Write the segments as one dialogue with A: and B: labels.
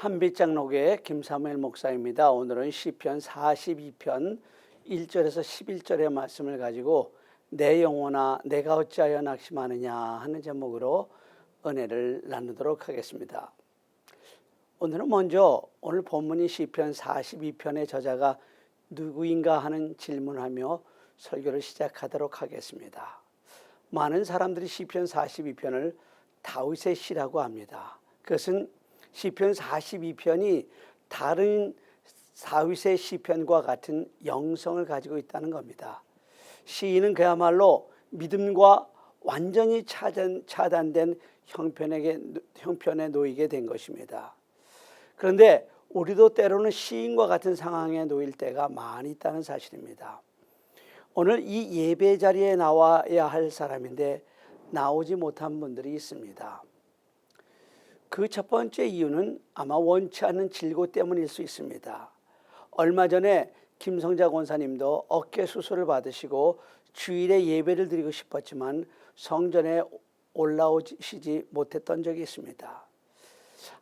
A: 한빛장로교회 김사무엘 목사입니다. 오늘은 시편 42편 1절에서 11절의 말씀을 가지고 내 영혼아 내가 어찌하여 낙심하느냐 하는 제목으로 은혜를 나누도록 하겠습니다. 오늘은 먼저 오늘 본문인 시편 42편의 저자가 누구인가 하는 질문하며 설교를 시작하도록 하겠습니다. 많은 사람들이 시편 42편을 다윗의 시라고 합니다. 그것은 시편 42편이 다른 다윗의 시편과 같은 영성을 가지고 있다는 겁니다. 시인은 그야말로 믿음과 완전히 차단된 형편에 놓이게 된 것입니다. 그런데 우리도 때로는 시인과 같은 상황에 놓일 때가 많이 있다는 사실입니다. 오늘 이 예배 자리에 나와야 할 사람인데 나오지 못한 분들이 있습니다. 그 첫 번째 이유는 아마 원치 않는 질고 때문일 수 있습니다. 얼마 전에 김성자 권사님도 어깨 수술을 받으시고 주일에 예배를 드리고 싶었지만 성전에 올라오시지 못했던 적이 있습니다.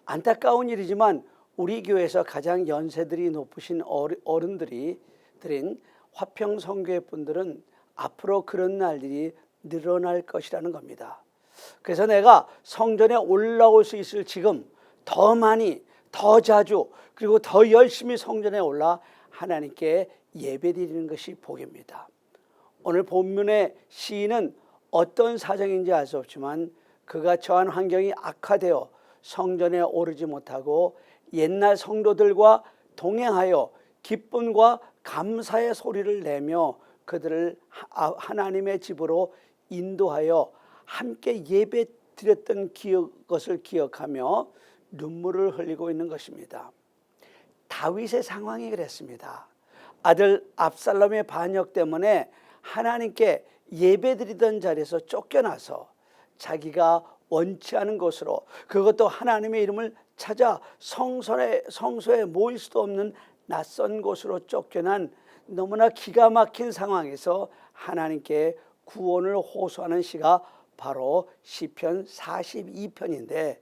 A: 안타까운 일이지만 우리 교회에서 가장 연세들이 높으신 어른들이 드린 화평성교회 분들은 앞으로 그런 날들이 늘어날 것이라는 겁니다. 그래서 내가 성전에 올라올 수 있을 지금 더 많이, 더 자주, 그리고 더 열심히 성전에 올라 하나님께 예배드리는 것이 복입니다. 오늘 본문의 시인은 어떤 사정인지 알 수 없지만 그가 처한 환경이 악화되어 성전에 오르지 못하고 옛날 성도들과 동행하여 기쁨과 감사의 소리를 내며 그들을 하나님의 집으로 인도하여 함께 예배 드렸던 것을 기억하며 눈물을 흘리고 있는 것입니다. 다윗의 상황이 그랬습니다. 아들 압살롬의 반역 때문에 하나님께 예배 드리던 자리에서 쫓겨나서 자기가 원치 않은 곳으로, 그것도 하나님의 이름을 찾아 성소에 모일 수도 없는 낯선 곳으로 쫓겨난 너무나 기가 막힌 상황에서 하나님께 구원을 호소하는 시가 바로 시편 42편인데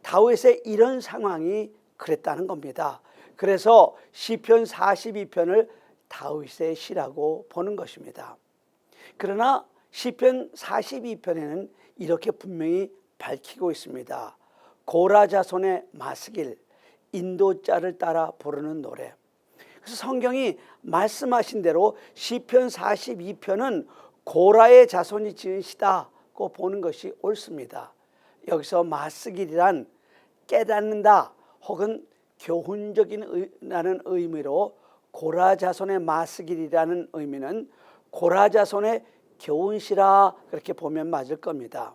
A: 다윗의 이런 상황이 그랬다는 겁니다. 그래서 시편 42편을 다윗의 시라고 보는 것입니다. 그러나 시편 42편에는 이렇게 분명히 밝히고 있습니다. 고라 자손의 마스길, 인도자를 따라 부르는 노래. 그래서 성경이 말씀하신 대로 시편 42편은 고라의 자손이 지은 시다고 보는 것이 옳습니다. 여기서 마스길이란 깨닫는다 혹은 교훈적이라는 의미로 고라 자손의 마스길이라는 의미는 고라 자손의 교훈시라 그렇게 보면 맞을 겁니다.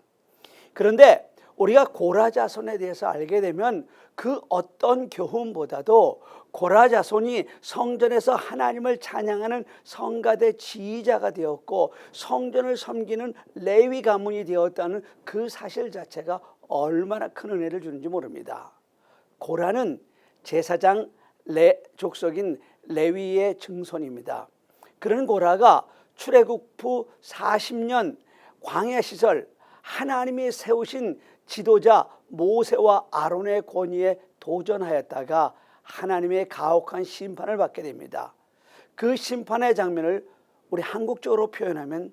A: 그런데 우리가 고라 자손에 대해서 알게 되면 그 어떤 교훈보다도 고라 자손이 성전에서 하나님을 찬양하는 성가대 지휘자가 되었고 성전을 섬기는 레위 가문이 되었다는 그 사실 자체가 얼마나 큰 은혜를 주는지 모릅니다. 고라는 제사장 족속인 레위의 증손입니다. 그런 고라가 출애굽 후 40년 광야 시절 하나님이 세우신 지도자 모세와 아론의 권위에 도전하였다가 하나님의 가혹한 심판을 받게 됩니다. 그 심판의 장면을 우리 한국적으로 표현하면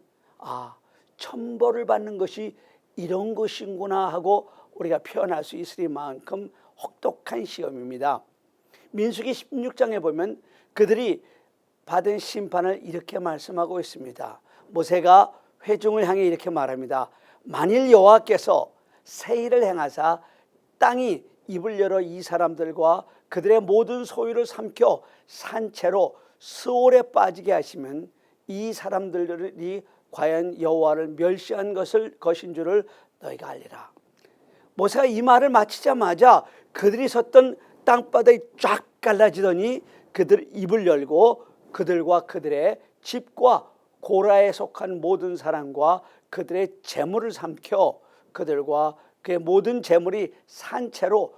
A: 천벌을 받는 것이 이런 것이구나 하고 우리가 표현할 수 있을 만큼 혹독한 시험입니다. 민수기 16장에 보면 그들이 받은 심판을 이렇게 말씀하고 있습니다. 모세가 회중을 향해 이렇게 말합니다. 만일 여호와께서 세일을 행하사 땅이 입을 열어 이 사람들과 그들의 모든 소유를 삼켜 산채로 스올에 빠지게 하시면 이 사람들이 과연 여호와를 멸시한 것인 줄을 너희가 알리라. 모세가 이 말을 마치자마자 그들이 섰던 땅바닥이 쫙 갈라지더니 그들 입을 열고 그들과 그들의 집과 고라에 속한 모든 사람과 그들의 재물을 삼켜 그들과 그의 모든 재물이 산채로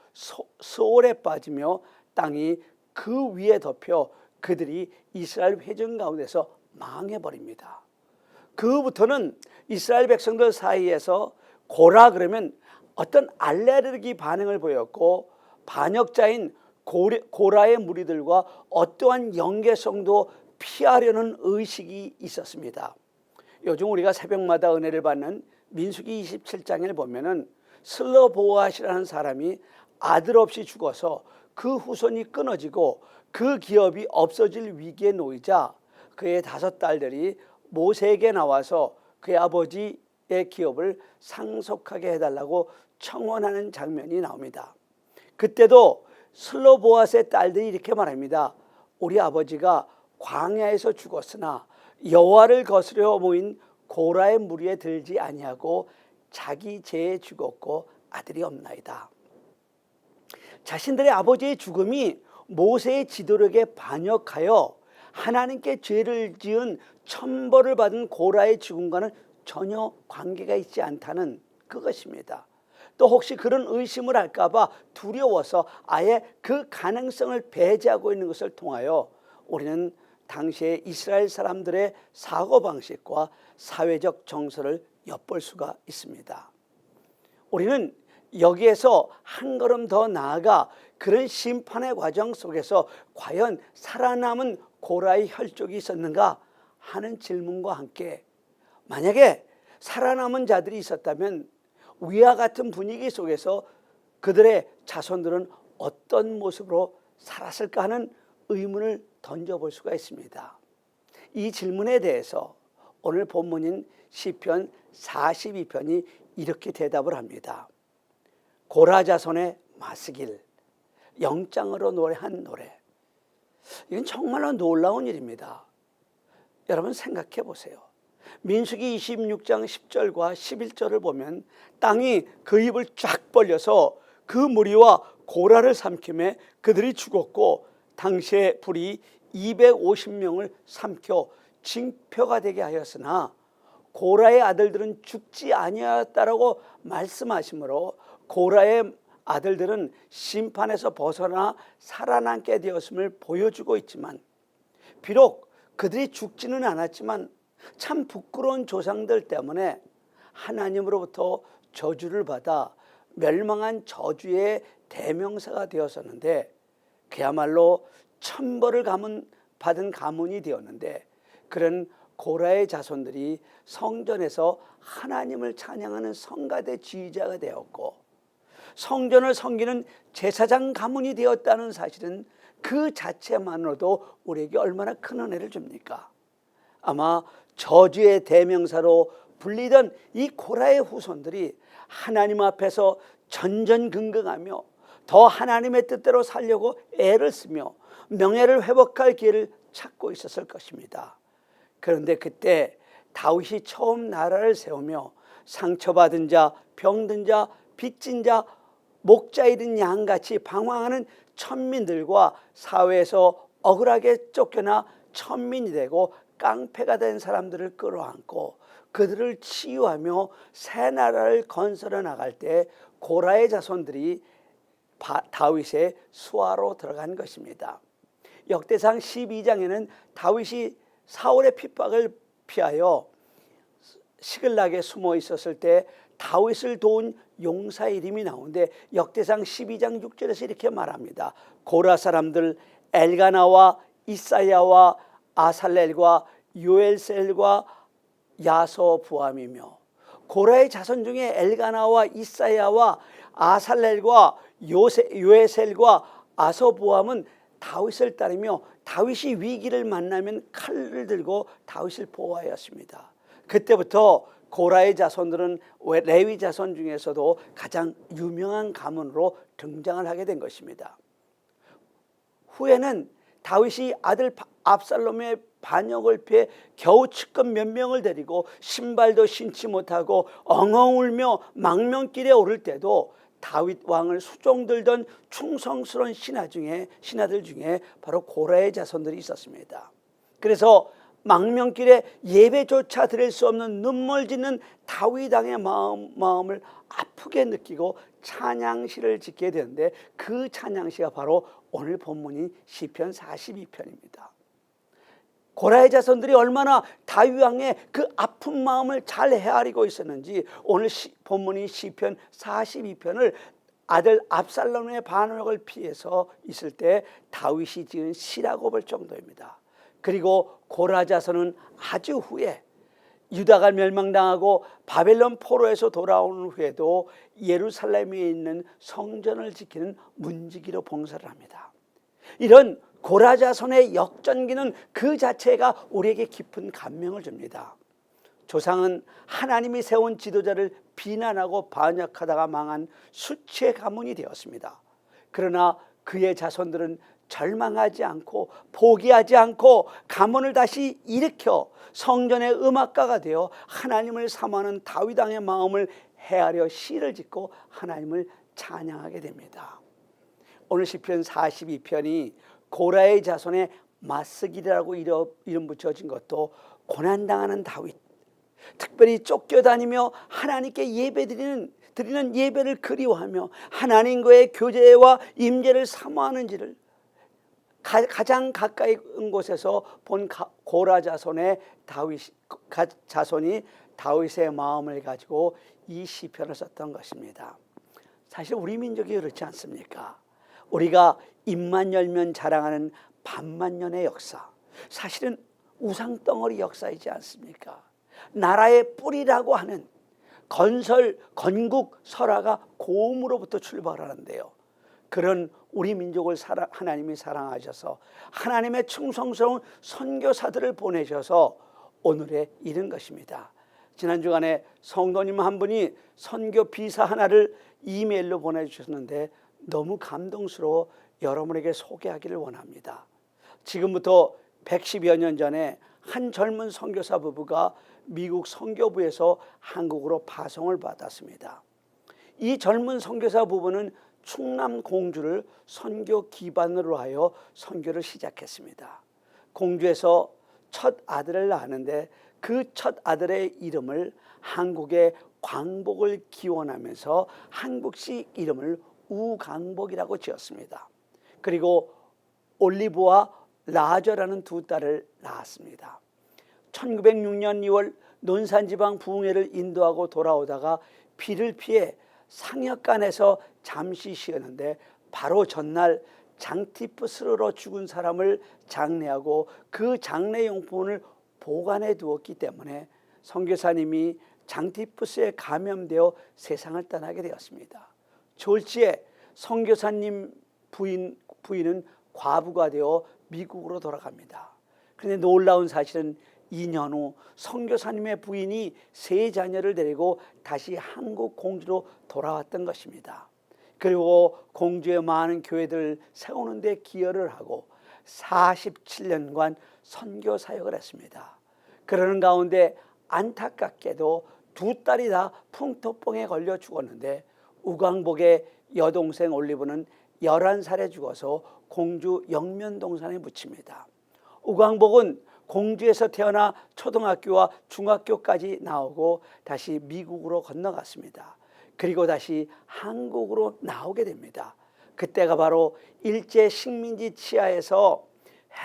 A: 스올에 빠지며 땅이 그 위에 덮여 그들이 이스라엘 회중 가운데서 망해버립니다. 그부터는 이스라엘 백성들 사이에서 고라 그러면 어떤 알레르기 반응을 보였고 반역자인 고라의 무리들과 어떠한 연계성도 피하려는 의식이 있었습니다. 요즘 우리가 새벽마다 은혜를 받는 민수기 27장을 보면은 슬로보앗이라는 사람이 아들 없이 죽어서 그 후손이 끊어지고 그 기업이 없어질 위기에 놓이자 그의 5 딸들이 모세에게 나와서 그의 아버지의 기업을 상속하게 해달라고 청원하는 장면이 나옵니다. 그때도 슬로보앗의 딸들이 이렇게 말합니다. 우리 아버지가 광야에서 죽었으나 여호와를 거스려 모인 고라의 무리에 들지 아니하고 자기 죄에 죽었고 아들이 없나이다. 자신들의 아버지의 죽음이 모세의 지도력에 반역하여 하나님께 죄를 지은 천벌을 받은 고라의 죽음과는 전혀 관계가 있지 않다는 그것입니다. 또 혹시 그런 의심을 할까 봐 두려워서 아예 그 가능성을 배제하고 있는 것을 통하여 우리는 당시의 이스라엘 사람들의 사고방식과 사회적 정서를 엿볼 수가 있습니다. 우리는 여기에서 한 걸음 더 나아가 그런 심판의 과정 속에서 과연 살아남은 고라의 혈족이 있었는가 하는 질문과 함께 만약에 살아남은 자들이 있었다면 위와 같은 분위기 속에서 그들의 자손들은 어떤 모습으로 살았을까 하는 의문을 던져볼 수가 있습니다. 이 질문에 대해서 오늘 본문인 시편 42편이 이렇게 대답을 합니다. 고라 자손의 마스길, 영장으로 노래한 노래. 이건 정말로 놀라운 일입니다. 여러분 생각해 보세요. 민수기 26장 10절과 11절을 보면 땅이 그 입을 쫙 벌려서 그 무리와 고라를 삼킴에 그들이 죽었고 당시에 불이 250명을 삼켜 징표가 되게 하였으나 고라의 아들들은 죽지 아니하였다라고 말씀하시므로 고라의 아들들은 심판에서 벗어나 살아남게 되었음을 보여주고 있지만 비록 그들이 죽지는 않았지만 참 부끄러운 조상들 때문에 하나님으로부터 저주를 받아 멸망한 저주의 대명사가 되었었는데 그야말로 천벌을 받은 가문이 되었는데 그런 고라의 자손들이 성전에서 하나님을 찬양하는 성가대 지휘자가 되었고 성전을 섬기는 제사장 가문이 되었다는 사실은 그 자체만으로도 우리에게 얼마나 큰 은혜를 줍니까? 아마 저주의 대명사로 불리던 이 고라의 후손들이 하나님 앞에서 전전긍긍하며 더 하나님의 뜻대로 살려고 애를 쓰며 명예를 회복할 기회를 찾고 있었을 것입니다. 그런데 그때 다윗이 처음 나라를 세우며 상처받은 자, 병든 자, 빚진 자, 목자 잃은 양같이 방황하는 천민들과 사회에서 억울하게 쫓겨나 천민이 되고 깡패가 된 사람들을 끌어안고 그들을 치유하며 새 나라를 건설해 나갈 때 고라의 자손들이 다윗의 수하로 들어간 것입니다. 역대상 12장에는 다윗이 사울의 핍박을 피하여 시글락에 숨어 있었을 때 다윗을 도운 용사의 이름이 나오는데 역대상 12장 6절에서 이렇게 말합니다. 고라 사람들 엘가나와 이사야와 아살렐과 요엘셀과 야소부암이며 고라의 자손 중에 엘가나와 이사야와 아살렐과 요에셀과 아소부암은 다윗을 따르며 다윗이 위기를 만나면 칼을 들고 다윗을 보호하였습니다. 그때부터 고라의 자손들은 레위 자손 중에서도 가장 유명한 가문으로 등장을 하게 된 것입니다. 후에는 다윗이 아들 압살롬의 반역을 피해 겨우 측근 몇 명을 데리고 신발도 신지 못하고 엉엉 울며 망명길에 오를 때도 다윗 왕을 수종들던 충성스러운 신하들 중에 바로 고라의 자손들이 있었습니다. 그래서 망명길에 예배조차 드릴 수 없는 눈물 짓는 다윗 왕의 마음을 아프게 느끼고 찬양시를 짓게 되는데 그 찬양시가 바로 오늘 본문인 시편 42편입니다. 고라의 자손들이 얼마나 다윗 왕의 그 아픈 마음을 잘 헤아리고 있었는지 오늘 본문인 시편 42편을 아들 압살롬의 반역을 피해서 있을 때 다윗이 지은 시라고 볼 정도입니다. 그리고 고라 자손은 아주 후에 유다가 멸망당하고 바벨론 포로에서 돌아오는 후에도 예루살렘에 있는 성전을 지키는 문지기로 봉사를 합니다. 이런 고라 자손의 역전기는 그 자체가 우리에게 깊은 감명을 줍니다. 조상은 하나님이 세운 지도자를 비난하고 반역하다가 망한 수치의 가문이 되었습니다. 그러나 그의 자손들은 절망하지 않고 포기하지 않고 가문을 다시 일으켜 성전의 음악가가 되어 하나님을 사모하는 다윗 왕의 마음을 헤아려 시를 짓고 하나님을 찬양하게 됩니다. 오늘 시편 42편이 고라의 자손의 마스길이라고 이름 붙여진 것도 고난당하는 다윗, 특별히 쫓겨다니며 하나님께 드리는 예배를 그리워하며 하나님과의 교제와 임재를 사모하는지를 가장 가까이 온 곳에서 본 고라 자손이 다윗의 마음을 가지고 이 시편을 썼던 것입니다. 사실 우리 민족이 그렇지 않습니까? 우리가 입만 열면 자랑하는 반만년의 역사, 사실은 우상덩어리 역사이지 않습니까? 나라의 뿌리라고 하는 건국 설화가 고음으로부터 출발하는데요. 그런 우리 민족을 하나님이 사랑하셔서 하나님의 충성스러운 선교사들을 보내셔서 오늘에 이른 것입니다. 지난 주간에 성도님 한 분이 선교 비사 하나를 이메일로 보내주셨는데 너무 감동스러워 여러분에게 소개하기를 원합니다. 지금부터 110여 년 전에 한 젊은 선교사 부부가 미국 선교부에서 한국으로 파송을 받았습니다. 이 젊은 선교사 부부는 충남 공주를 선교 기반으로 하여 선교를 시작했습니다. 공주에서 첫 아들을 낳았는데 그 첫 아들의 이름을 한국의 광복을 기원하면서 한국식 이름을 우광복이라고 지었습니다. 그리고 올리브와 라저라는 두 딸을 낳았습니다. 1906년 2월 논산지방 부흥회를 인도하고 돌아오다가 비를 피해 상역간에서 잠시 쉬었는데 바로 전날 장티푸스로 죽은 사람을 장례하고 그 장례용품을 보관해 두었기 때문에 선교사님이 장티푸스에 감염되어 세상을 떠나게 되었습니다. 졸지에 선교사님 부인은 과부가 되어 미국으로 돌아갑니다. 그런데 놀라운 사실은 2년 후 선교사님의 부인이 세 자녀를 데리고 다시 한국 공주로 돌아왔던 것입니다. 그리고 공주의 많은 교회들을 세우는 데 기여를 하고 47년간 선교 사역을 했습니다. 그러는 가운데 안타깝게도 두 딸이 다 풍토병에 걸려 죽었는데 우광복의 여동생 올리브는 11살에 죽어서 공주 영면동산에 묻힙니다. 우광복은 공주에서 태어나 초등학교와 중학교까지 나오고 다시 미국으로 건너갔습니다. 그리고 다시 한국으로 나오게 됩니다. 그때가 바로 일제 식민지 치하에서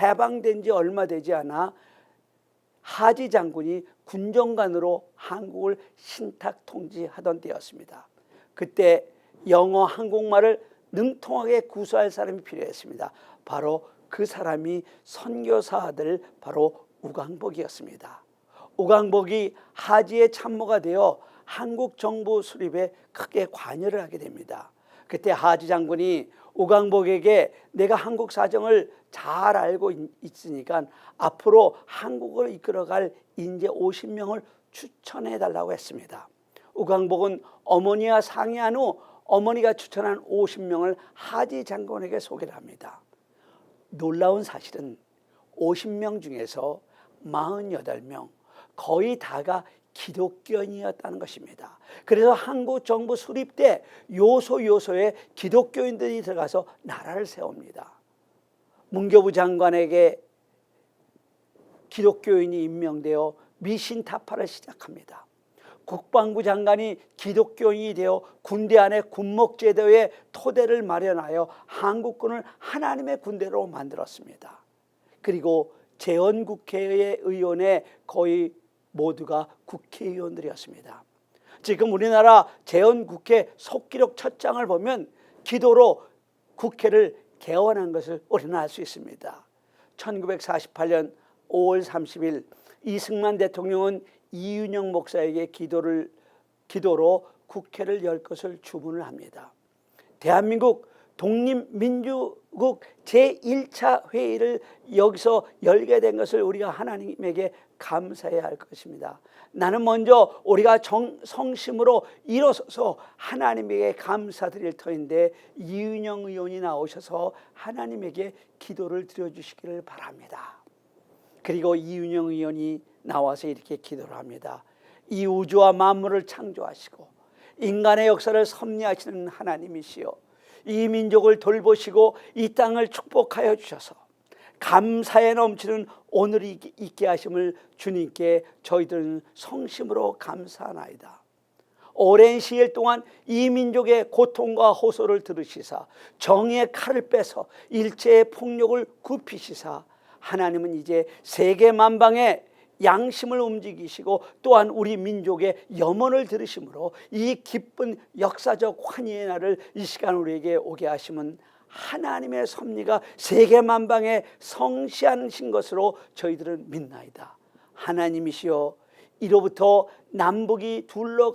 A: 해방된 지 얼마 되지 않아 하지 장군이 군정관으로 한국을 신탁 통치하던 때였습니다. 그때 영어, 한국말을 능통하게 구사할 사람이 필요했습니다. 바로 그 사람이 선교사 아들 바로 우광복이었습니다. 우광복이 하지의 참모가 되어 한국 정부 수립에 크게 관여를 하게 됩니다. 그때 하지 장군이 우광복에게 내가 한국 사정을 잘 알고 있으니까 앞으로 한국을 이끌어갈 인재 50명을 추천해 달라고 했습니다. 우광복은 어머니와 상의한 후 어머니가 추천한 50명을 하지 장군에게 소개를 합니다. 놀라운 사실은 50명 중에서 48명, 거의 다가 기독교인이었다는 것입니다. 그래서 한국 정부 수립 때 요소에 기독교인들이 들어가서 나라를 세웁니다. 문교부 장관에게 기독교인이 임명되어 미신 타파를 시작합니다. 국방부 장관이 기독교인이 되어 군대 안에 군목제도의 토대를 마련하여 한국군을 하나님의 군대로 만들었습니다. 그리고 재헌국회의 의원의 거의 모두가 국회의원들이었습니다. 지금 우리나라 재헌국회 속기록 첫 장을 보면 기도로 국회를 개원한 것을 우리는 알 수 있습니다. 1948년 5월 30일 이승만 대통령은 이윤영 목사에게 기도로 국회를 열 것을 주문을 합니다. 대한민국 독립민주국 제1차 회의를 여기서 열게 된 것을 우리가 하나님에게 감사해야 할 것입니다. 나는 먼저 우리가 성심으로 일어서서 하나님에게 감사드릴 터인데 이윤영 의원이 나오셔서 하나님에게 기도를 드려주시기를 바랍니다. 그리고 이윤영 의원이 나와서 이렇게 기도를 합니다. 이 우주와 만물을 창조하시고 인간의 역사를 섭리하시는 하나님이시여, 이 민족을 돌보시고 이 땅을 축복하여 주셔서 감사에 넘치는 오늘이 있게 하심을 주님께 저희들은 성심으로 감사하나이다. 오랜 시일 동안 이 민족의 고통과 호소를 들으시사 정의의 칼을 빼서 일제의 폭력을 굽히시사 하나님은 이제 세계 만방에 양심을 움직이시고 또한 우리 민족의 염원을 들으심으로 이 기쁜 역사적 환희의 날을 이 시간 우리에게 오게 하심은 하나님의 섭리가 세계 만방에 성시하신 것으로 저희들은 믿나이다. 하나님이시여, 이로부터 남북이 둘로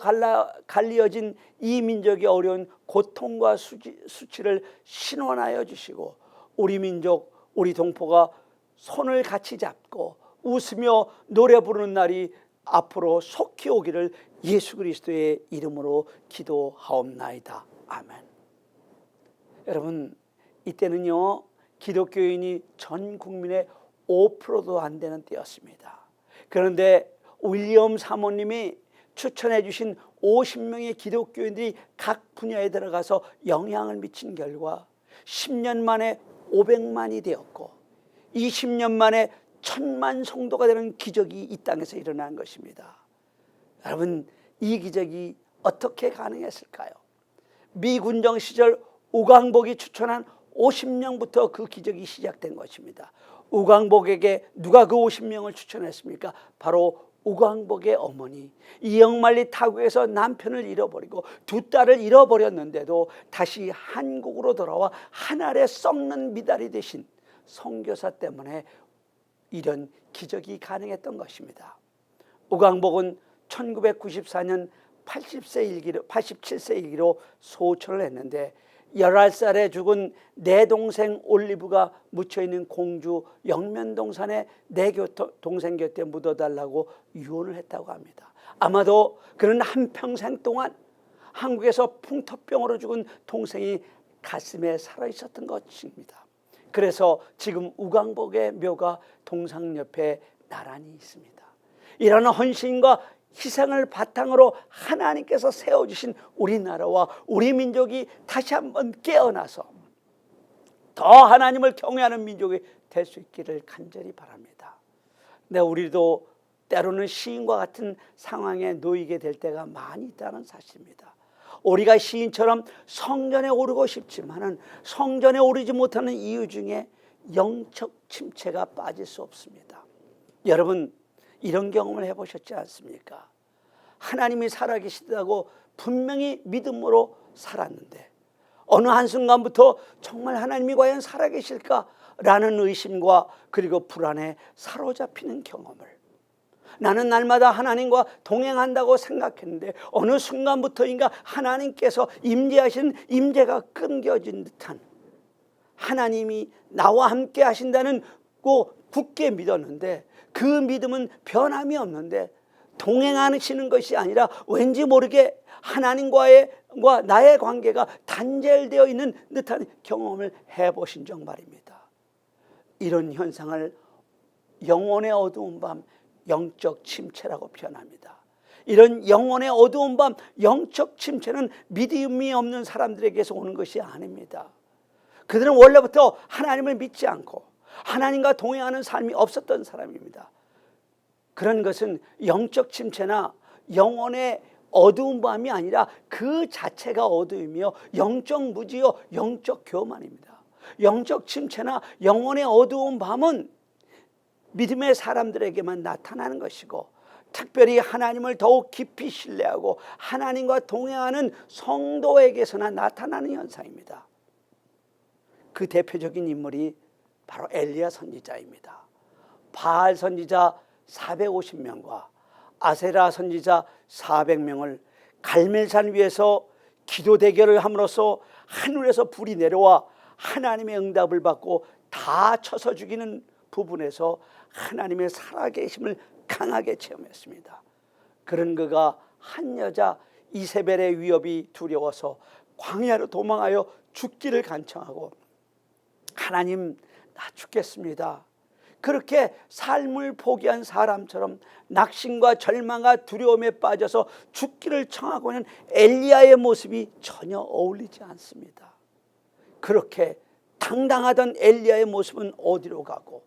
A: 갈리어진 이 민족의 어려운 고통과 수치를 신원하여 주시고 우리 민족, 우리 동포가 손을 같이 잡고 웃으며 노래 부르는 날이 앞으로 속히 오기를 예수 그리스도의 이름으로 기도하옵나이다. 아멘. 여러분, 이때는요 기독교인이 전 국민의 5%도 안 되는 때였습니다. 그런데 윌리엄 사모님이 추천해 주신 50명의 기독교인들이 각 분야에 들어가서 영향을 미친 결과 10년 만에 500만이 되었고 20년 만에 1000만 성도가 되는 기적이 이 땅에서 일어난 것입니다. 여러분, 이 기적이 어떻게 가능했을까요? 미 군정 시절 우광복이 추천한 50명부터 그 기적이 시작된 것입니다. 우광복에게 누가 그 50명을 추천했습니까? 바로 우광복의 어머니 이영만리 타국에서 남편을 잃어버리고 두 딸을 잃어버렸는데도 다시 한국으로 돌아와 한 알에 썩는 미달이 되신 선교사 때문에 이런 기적이 가능했던 것입니다. 우광복은 1994년 87세 일기로 소천을 했는데 11살에 죽은 내 동생 올리브가 묻혀있는 공주 영면동산에 내 동생 곁에 묻어달라고 유언을 했다고 합니다. 아마도 그는 한평생 동안 한국에서 풍토병으로 죽은 동생이 가슴에 살아있었던 것입니다. 그래서 지금 우광복의 묘가 동상 옆에 나란히 있습니다. 이러한 헌신과 희생을 바탕으로 하나님께서 세워주신 우리나라와 우리 민족이 다시 한번 깨어나서 더 하나님을 경외하는 민족이 될 수 있기를 간절히 바랍니다. 근데 우리도 때로는 시인과 같은 상황에 놓이게 될 때가 많이 있다는 사실입니다. 우리가 시인처럼 성전에 오르고 싶지만은 성전에 오르지 못하는 이유 중에 영적 침체가 빠질 수 없습니다. 여러분, 이런 경험을 해보셨지 않습니까? 하나님이 살아계시다고 분명히 믿음으로 살았는데 어느 한순간부터 정말 하나님이 과연 살아계실까라는 의심과 그리고 불안에 사로잡히는 경험을, 나는 날마다 하나님과 동행한다고 생각했는데 어느 순간부터인가 하나님께서 임재하신 임재가 끊겨진 듯한, 하나님이 나와 함께 하신다는 거 굳게 믿었는데 그 믿음은 변함이 없는데 동행하시는 것이 아니라 왠지 모르게 하나님과 나의 관계가 단절되어 있는 듯한 경험을 해보신 적 말입니다. 이런 현상을 영혼의 어두운 밤, 영적 침체라고 표현합니다. 이런 영혼의 어두운 밤, 영적 침체는 믿음이 없는 사람들에게서 오는 것이 아닙니다. 그들은 원래부터 하나님을 믿지 않고 하나님과 동행하는 삶이 없었던 사람입니다. 그런 것은 영적 침체나 영혼의 어두운 밤이 아니라 그 자체가 어두움이요, 영적 무지요, 영적 교만입니다. 영적 침체나 영혼의 어두운 밤은 믿음의 사람들에게만 나타나는 것이고 특별히 하나님을 더욱 깊이 신뢰하고 하나님과 동행하는 성도에게서나 나타나는 현상입니다. 그 대표적인 인물이 바로 엘리야 선지자입니다. 바알 선지자 450명과 아세라 선지자 400명을 갈멜산 위에서 기도 대결을 함으로써 하늘에서 불이 내려와 하나님의 응답을 받고 다 쳐서 죽이는 부분에서 하나님의 살아계심을 강하게 체험했습니다. 그런 그가 한 여자 이세벨의 위협이 두려워서 광야로 도망하여 죽기를 간청하고 하나님 나 죽겠습니다. 그렇게 삶을 포기한 사람처럼 낙심과 절망과 두려움에 빠져서 죽기를 청하고 있는 엘리야의 모습이 전혀 어울리지 않습니다. 그렇게 당당하던 엘리야의 모습은 어디로 가고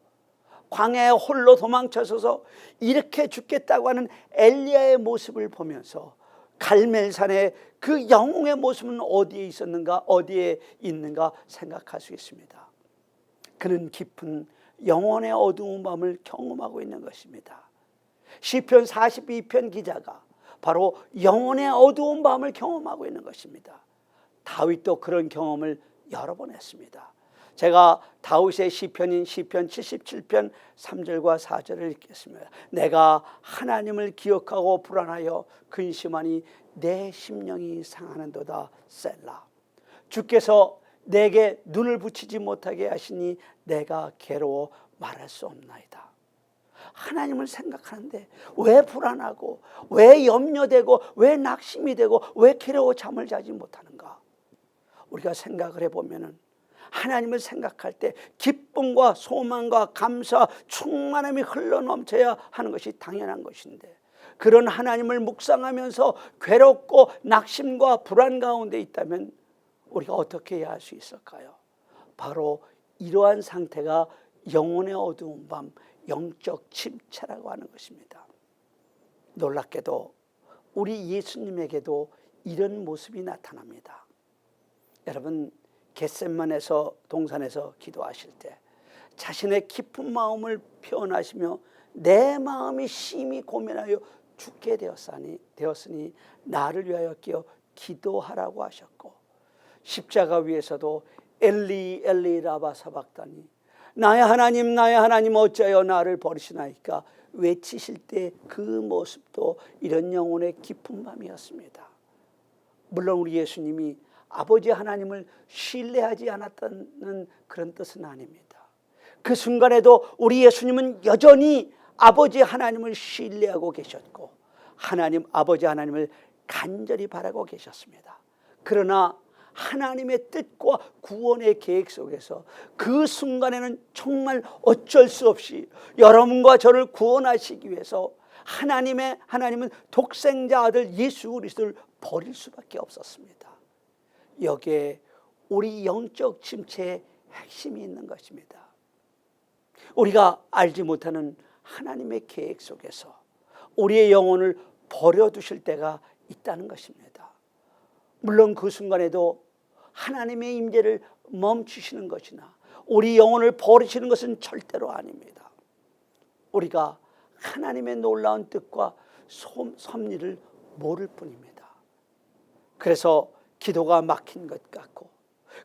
A: 광야에 홀로 도망쳐서서 이렇게 죽겠다고 하는 엘리야의 모습을 보면서 갈멜산의 그 영웅의 모습은 어디에 있었는가, 어디에 있는가 생각할 수 있습니다. 그는 깊은 영혼의 어두운 밤을 경험하고 있는 것입니다. 시편 42편 기자가 바로 영혼의 어두운 밤을 경험하고 있는 것입니다. 다윗도 그런 경험을 여러 번 했습니다. 제가 다윗의 시편인 시편 77편 3절과 4절을 읽겠습니다. 내가 하나님을 기억하고 불안하여 근심하니 내 심령이 상하는도다 셀라. 주께서 내게 눈을 붙이지 못하게 하시니 내가 괴로워 말할 수 없나이다. 하나님을 생각하는데 왜 불안하고 왜 염려되고 왜 낙심이 되고 왜 괴로워 잠을 자지 못하는가? 우리가 생각을 해보면은 하나님을 생각할 때 기쁨과 소망과 감사, 충만함이 흘러넘쳐야 하는 것이 당연한 것인데 그런 하나님을 묵상하면서 괴롭고 낙심과 불안 가운데 있다면 우리가 어떻게 해야 할 수 있을까요? 바로 이러한 상태가 영혼의 어두운 밤, 영적 침체라고 하는 것입니다. 놀랍게도 우리 예수님에게도 이런 모습이 나타납니다. 여러분 겟세마네에서 동산에서 기도하실 때 자신의 깊은 마음을 표현하시며 내 마음이 심히 고민하여 죽게 되었으니 나를 위하여 끼어 기도하라고 하셨고 십자가 위에서도 엘리 엘리 라바 사박다니 나의 하나님 어찌하여 나를 버리시나이까 외치실 때 그 모습도 이런 영혼의 깊은 밤이었습니다. 물론 우리 예수님이 아버지 하나님을 신뢰하지 않았다는 그런 뜻은 아닙니다. 그 순간에도 우리 예수님은 여전히 아버지 하나님을 신뢰하고 계셨고 아버지 하나님을 간절히 바라고 계셨습니다. 그러나 하나님의 뜻과 구원의 계획 속에서 그 순간에는 정말 어쩔 수 없이 여러분과 저를 구원하시기 위해서 하나님은 독생자 아들 예수 그리스도를 버릴 수밖에 없었습니다. 여기에 우리 영적 침체의 핵심이 있는 것입니다. 우리가 알지 못하는 하나님의 계획 속에서 우리의 영혼을 버려두실 때가 있다는 것입니다. 물론 그 순간에도 하나님의 임재를 멈추시는 것이나 우리 영혼을 버리시는 것은 절대로 아닙니다. 우리가 하나님의 놀라운 뜻과 섭리를 모를 뿐입니다. 그래서 기도가 막힌 것 같고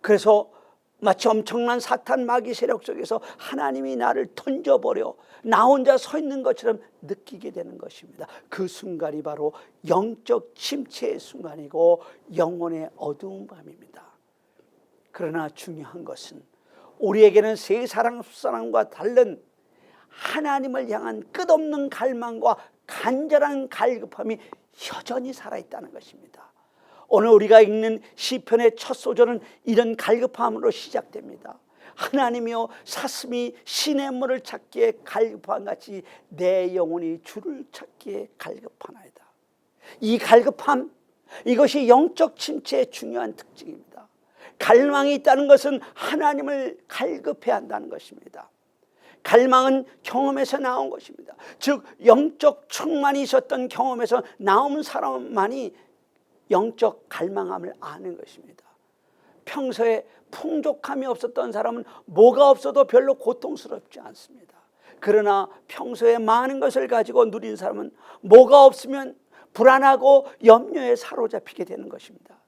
A: 그래서 마치 엄청난 사탄 마귀 세력 속에서 하나님이 나를 던져버려 나 혼자 서 있는 것처럼 느끼게 되는 것입니다. 그 순간이 바로 영적 침체의 순간이고 영혼의 어두운 밤입니다. 그러나 중요한 것은 우리에게는 새 사람과 다른 하나님을 향한 끝없는 갈망과 간절한 갈급함이 여전히 살아있다는 것입니다. 오늘 우리가 읽는 시편의 첫 소절은 이런 갈급함으로 시작됩니다. 하나님이여 사슴이 시냇물을 찾기에 갈급한 같이 내 영혼이 주를 찾기에 갈급하나이다. 이 갈급함, 이것이 영적 침체의 중요한 특징입니다. 갈망이 있다는 것은 하나님을 갈급해야 한다는 것입니다. 갈망은 경험에서 나온 것입니다. 즉 영적 충만이 있었던 경험에서 나온 사람만이 영적 갈망함을 아는 것입니다. 평소에 풍족함이 없었던 사람은 뭐가 없어도 별로 고통스럽지 않습니다. 그러나 평소에 많은 것을 가지고 누린 사람은 뭐가 없으면 불안하고 염려에 사로잡히게 되는 것입니다.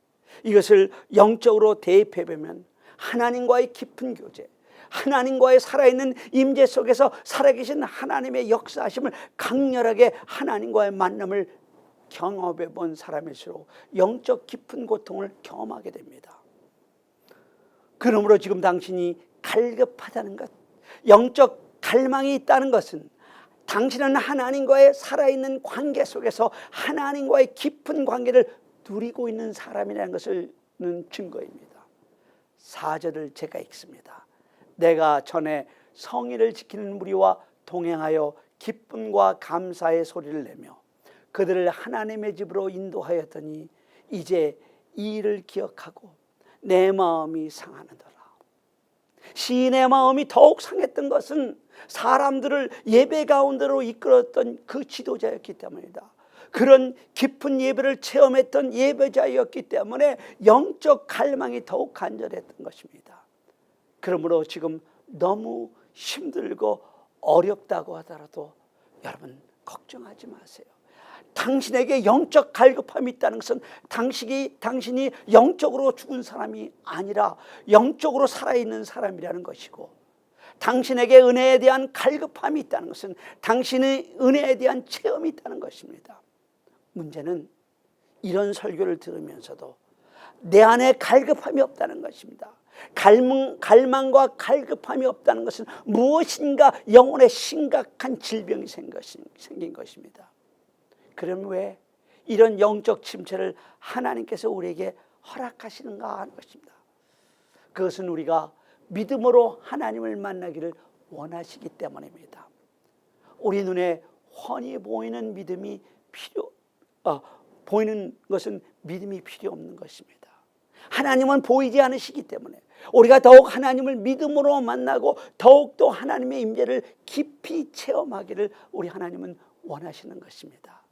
A: 이것을 영적으로 대입해 보면 하나님과의 깊은 교제, 하나님과의 살아있는 임재 속에서 살아계신 하나님의 역사하심을 강렬하게 하나님과의 만남을 경험해 본 사람일수록 영적 깊은 고통을 경험하게 됩니다. 그러므로 지금 당신이 갈급하다는 것, 영적 갈망이 있다는 것은 당신은 하나님과의 살아있는 관계 속에서 하나님과의 깊은 관계를 누리고 있는 사람이라는 것을 증거입니다. 4절을 제가 읽습니다. 내가 전에 성의를 지키는 무리와 동행하여 기쁨과 감사의 소리를 내며 그들을 하나님의 집으로 인도하였더니 이제 이 일을 기억하고 내 마음이 상하느더라. 시인의 마음이 더욱 상했던 것은 사람들을 예배 가운데로 이끌었던 그 지도자였기 때문이다. 그런 깊은 예배를 체험했던 예배자였기 때문에 영적 갈망이 더욱 간절했던 것입니다. 그러므로 지금 너무 힘들고 어렵다고 하더라도 여러분 걱정하지 마세요. 당신에게 영적 갈급함이 있다는 것은 당신이 영적으로 죽은 사람이 아니라 영적으로 살아있는 사람이라는 것이고, 당신에게 은혜에 대한 갈급함이 있다는 것은 당신의 은혜에 대한 체험이 있다는 것입니다. 문제는 이런 설교를 들으면서도 내 안에 갈급함이 없다는 것입니다. 갈망과 갈급함이 없다는 것은 무엇인가 영혼에 심각한 질병이 생긴 것입니다. 그럼 왜 이런 영적 침체를 하나님께서 우리에게 허락하시는가 하는 것입니다. 그것은 우리가 믿음으로 하나님을 만나기를 원하시기 때문입니다. 우리 눈에 훤히 보이는 보이는 것은 믿음이 필요 없는 것입니다. 하나님은 보이지 않으시기 때문에 우리가 더욱 하나님을 믿음으로 만나고 더욱더 하나님의 임재를 깊이 체험하기를 우리 하나님은 원하시는 것입니다.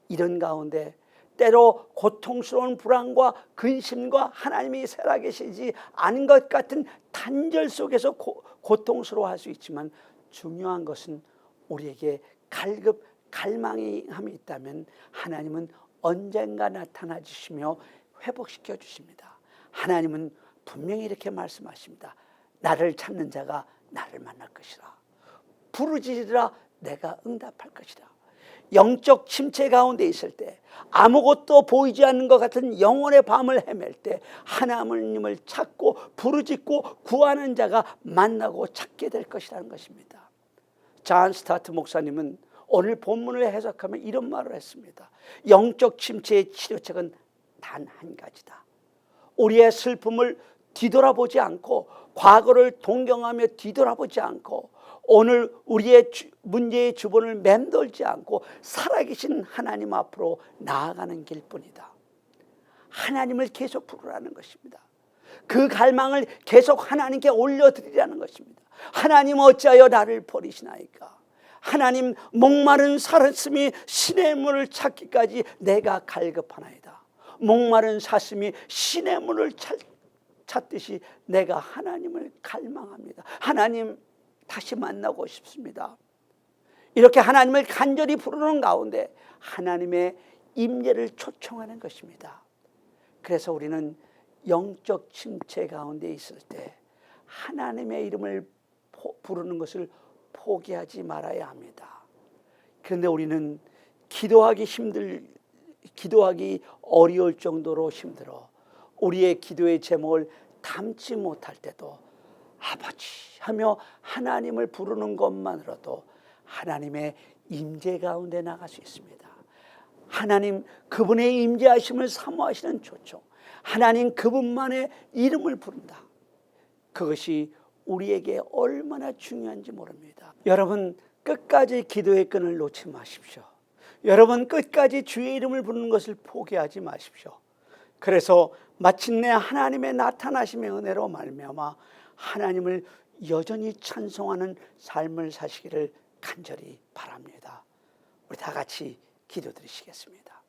A: 이런 가운데 때로 고통스러운 불안과 근심과 하나님이 살아계시지 않은 것 같은 단절 속에서 고통스러워할 수 있지만, 중요한 것은 우리에게 갈망이 있다면 하나님은 언젠가 나타나 주시며 회복시켜 주십니다. 하나님은 분명히 이렇게 말씀하십니다. 나를 찾는 자가 나를 만날 것이라. 부르짖으라 내가 응답할 것이라. 영적 침체 가운데 있을 때, 아무것도 보이지 않는 것 같은 영혼의 밤을 헤맬 때 하나님을 찾고 부르짖고 구하는 자가 만나고 찾게 될 것이라는 것입니다. 존 스타트 목사님은 오늘 본문을 해석하며 이런 말을 했습니다. 영적 침체의 치료책은 단 한 가지다. 우리의 슬픔을 뒤돌아보지 않고, 과거를 동경하며 뒤돌아보지 않고, 오늘 우리의 문제의 주변을 맴돌지 않고 살아계신 하나님 앞으로 나아가는 길뿐이다. 하나님을 계속 부르라는 것입니다. 그 갈망을 계속 하나님께 올려드리라는 것입니다. 하나님 어찌하여 나를 버리시나이까. 하나님, 목마른 사슴이 시냇물을 찾기까지 내가 갈급하나이다. 목마른 사슴이 시냇물을 찾듯이 내가 하나님을 갈망합니다. 하나님 다시 만나고 싶습니다. 이렇게 하나님을 간절히 부르는 가운데 하나님의 임재를 초청하는 것입니다. 그래서 우리는 영적 침체 가운데 있을 때 하나님의 이름을 부르는 것을 포기하지 말아야 합니다. 그런데 우리는 기도하기 어려울 정도로 힘들어 우리의 기도의 제목을 담지 못할 때도 아버지 하며 하나님을 부르는 것만으로도 하나님의 임재 가운데 나갈 수 있습니다. 하나님 그분의 임재하심을 사모하시는 초청, 하나님 그분만의 이름을 부른다. 그것이 우리에게 얼마나 중요한지 모릅니다. 여러분 끝까지 기도의 끈을 놓지 마십시오. 여러분 끝까지 주의 이름을 부르는 것을 포기하지 마십시오. 그래서 마침내 하나님의 나타나심의 은혜로 말미암아 하나님을 여전히 찬송하는 삶을 사시기를 간절히 바랍니다. 우리 다 같이 기도드리시겠습니다.